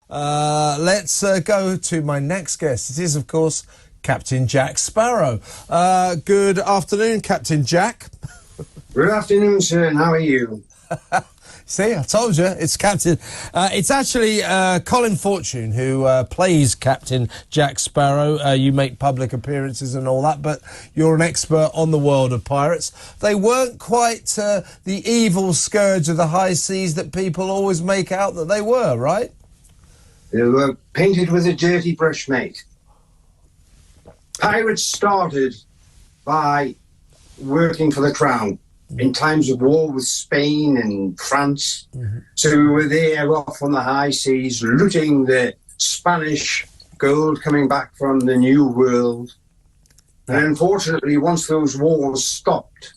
Let's go to my next guest. It is, of course, Captain Jack Sparrow. Good afternoon, Captain Jack. Good afternoon, sir, and how are you? See, I told you, it's Captain. It's actually Colin Fortune who plays Captain Jack Sparrow. You make public appearances and all that, but you're an expert on the world of pirates. They weren't quite the evil scourge of the high seas that people always make out that they were, right? They were painted with a dirty brush, mate. Pirates started by working for the crown in times of war with Spain and France. Mm-hmm. So we were there off on the high seas, looting the Spanish gold coming back from the New World. And unfortunately, once those wars stopped,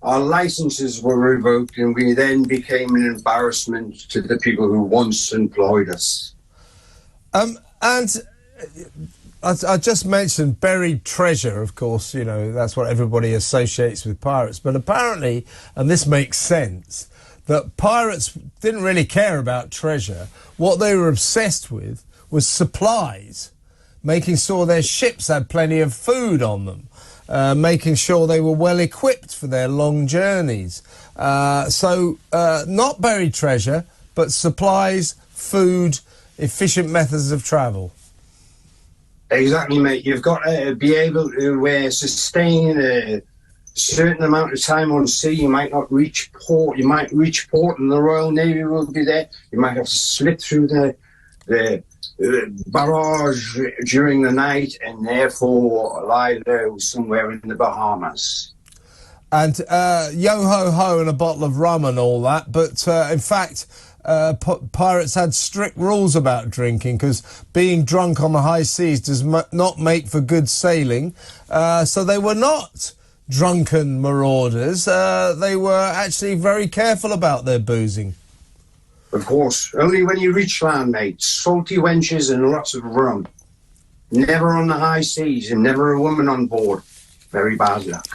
our licenses were revoked, and we then became an embarrassment to the people who once employed us. And I just mentioned buried treasure, of course, you know, that's what everybody associates with pirates. But apparently, and this makes sense, that pirates didn't really care about treasure. What they were obsessed with was supplies, making sure their ships had plenty of food on them, making sure they were well equipped for their long journeys. So not buried treasure, but supplies, food, efficient methods of travel. Exactly, mate. You've got to be able to sustain a certain amount of time on sea. You might not reach port. You might reach port and the Royal Navy will be there. You might have to slip through the barrage during the night and therefore lie low somewhere in the Bahamas. And yo-ho-ho and a bottle of rum and all that. But in fact, pirates had strict rules about drinking because being drunk on the high seas does not make for good sailing. So they were not drunken marauders. They were actually very careful about their boozing. Of course. Only when you reach land, mate. Salty wenches and lots of rum. Never on the high seas and never a woman on board. Very bad luck.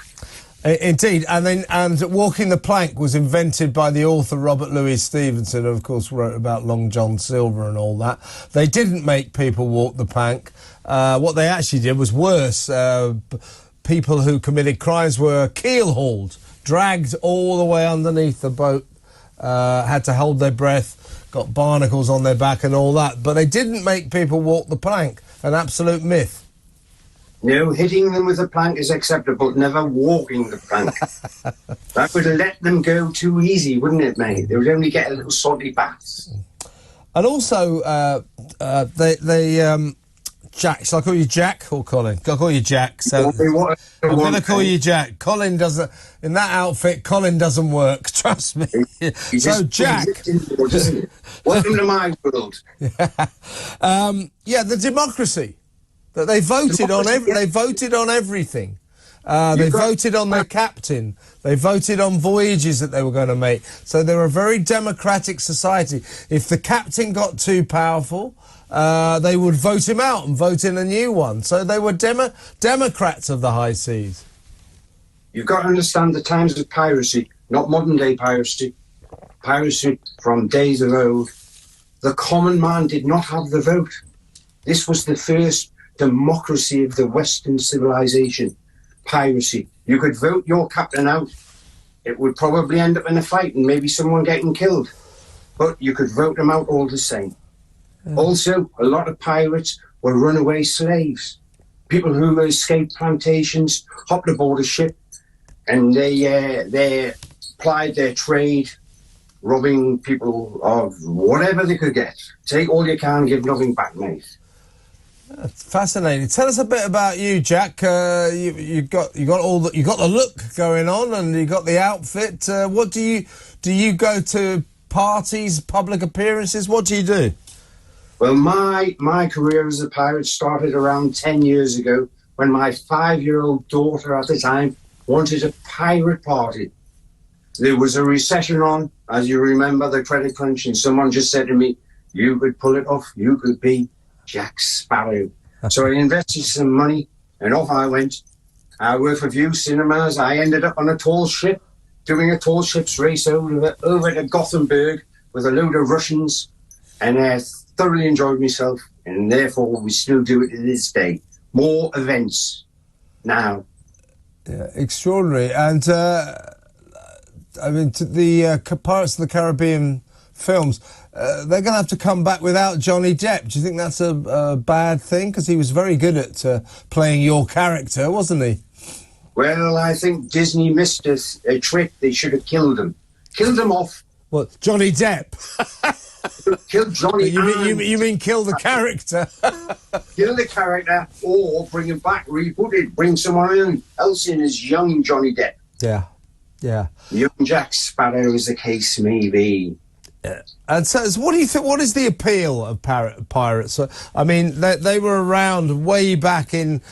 Indeed, and walking the plank was invented by the author Robert Louis Stevenson, who of course wrote about Long John Silver and all that. They didn't make people walk the plank. What they actually did was worse. People who committed crimes were keel-hauled, dragged all the way underneath the boat, had to hold their breath, got barnacles on their back and all that. But they didn't make people walk the plank, an absolute myth. No, hitting them with a plank is acceptable, never walking the plank. That would let them go too easy, wouldn't it, mate? They would only get a little salty bath. And also, Jack, shall I call you Jack or Colin? I'll call you Jack. So I'm going to call you Jack. Colin doesn't, in that outfit, Colin doesn't work, trust me. So Jack. Welcome to my world. Yeah, the democracy. That they voted on they voted on everything. They voted on their captain. They voted on voyages that they were going to make. So they were a very democratic society. If the captain got too powerful, they would vote him out and vote in a new one. So they were democrats of the high seas. You've got to understand the times of piracy, not modern day piracy. Piracy from days of old. The common man did not have the vote. This was the first democracy of the Western civilization. Piracy. You could vote your captain out. It would probably end up in a fight and maybe someone getting killed. But you could vote them out all the same. Also, a lot of pirates were runaway slaves. People who escaped plantations hopped aboard a ship and they plied their trade, robbing people of whatever they could get. Take all you can, give nothing back, mate. That's fascinating. Tell us a bit about you, Jack. You got the look going on, and you got the outfit. What do you go to parties, public appearances? What do you do? Well, my career as a pirate started around 10 years ago when my 5-year-old daughter at the time wanted a pirate party. There was a recession on, as you remember, the credit crunch, and someone just said to me, "You could pull it off. You could be Jack Sparrow." So I invested some money and off I went. I worked for View Cinemas. I ended up on a tall ship, doing a tall ships race over to Gothenburg with a load of Russians and thoroughly enjoyed myself, and therefore we still do it to this day. More events now. Yeah, extraordinary. And I mean, to the Pirates of the Caribbean films, they're going to have to come back without Johnny Depp. Do you think that's a bad thing? Because he was very good at playing your character, wasn't he? Well, I think Disney missed a trick. They should have killed him. Killed him off. What, Johnny Depp? Kill Johnny. You mean kill the character? Kill the character, or bring him back, reboot it, bring someone else in as young Johnny Depp. Yeah, yeah. Young Jack Sparrow, as the case may be. Yeah. And so, what do you think? What is the appeal of pirates? I mean, they were around way back in.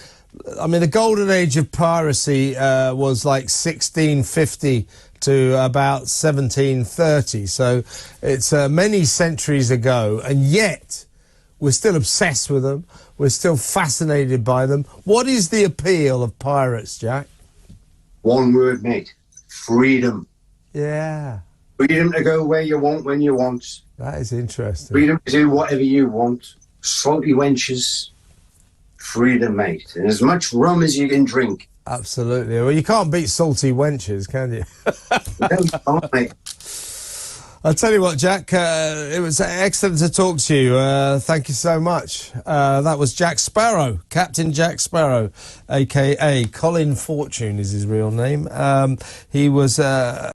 I mean, the golden age of piracy was like 1650 to about 1730. So it's many centuries ago, and yet we're still obsessed with them. We're still fascinated by them. What is the appeal of pirates, Jack? One word, mate. Freedom. Yeah. Freedom to go where you want, when you want. That is interesting. Freedom to do whatever you want. Salty wenches. Freedom, mate. And as much rum as you can drink. Absolutely. Well, you can't beat salty wenches, can you? No, you can't, mate. I'll tell you what, Jack, it was excellent to talk to you. Thank you so much. That was Jack Sparrow, Captain Jack Sparrow, a.k.a. Colin Fortune is his real name. He was...